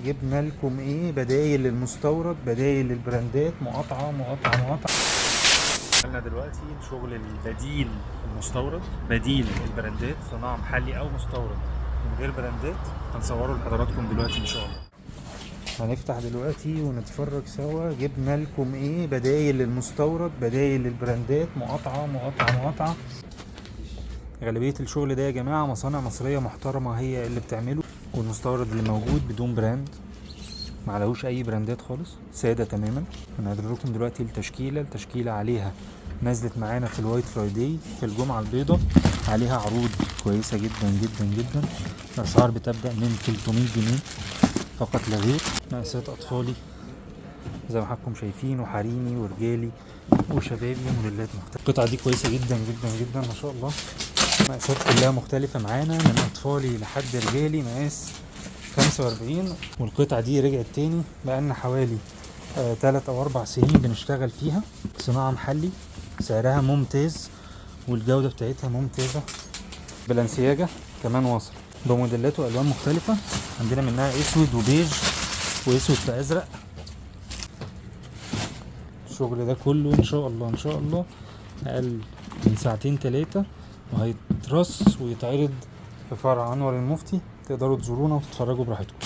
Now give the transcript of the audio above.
جبنا لكم ايه بدايل للمستورد، بدايل للبراندات، مقاطعة. عملنا دلوقتي شغل البديل المستورد، بديل البراندات، صناعة محلي او مستورد من غير براندات. هنصوره لحضراتكم دلوقتي ان شاء الله. هنفتح دلوقتي ونتفرج سوا. جبنا لكم ايه بدايل للمستورد، بدايل للبراندات، مقاطعة. غالبية الشغل ده يا جماعة مصانع مصرية محترمة هي اللي بتعمله، والمستورد اللي موجود بدون براند، معلهوش اي براندات خالص، سادة تماما. هنقدر لكم دلوقتي التشكيلة عليها نزلت معانا في الوايت فرايداي، في الجمعة البيضاء، عليها عروض كويسة جدا. الاسعار بتبدأ من 300 جنيه فقط لا غير. مقاسات اطفالي زي ما حضراتكم شايفين، وحريمي ورجالي وشبابي، موديلات مختلفة. القطعة دي كويسة جدا ما شاء الله. مقاسات كلها مختلفة معانا، من اطفالي لحد رجالي، مقاس 45. والقطعة دي رجعت تاني بقالنا حوالي 3 أو 4 سنين بنشتغل فيها. صناعة محلي، سعرها ممتاز والجودة بتاعتها ممتازة. بلانسياجا كمان واصل بموديلات والوان مختلفة، عندنا منها اسود وبيج واسود في ازرق. الشغل ده كله ان شاء الله اقل من 2-3 وهيترص ويتعرض في فرع انور المفتي. تقدروا تزورونا وتتفرجوا براحتكم.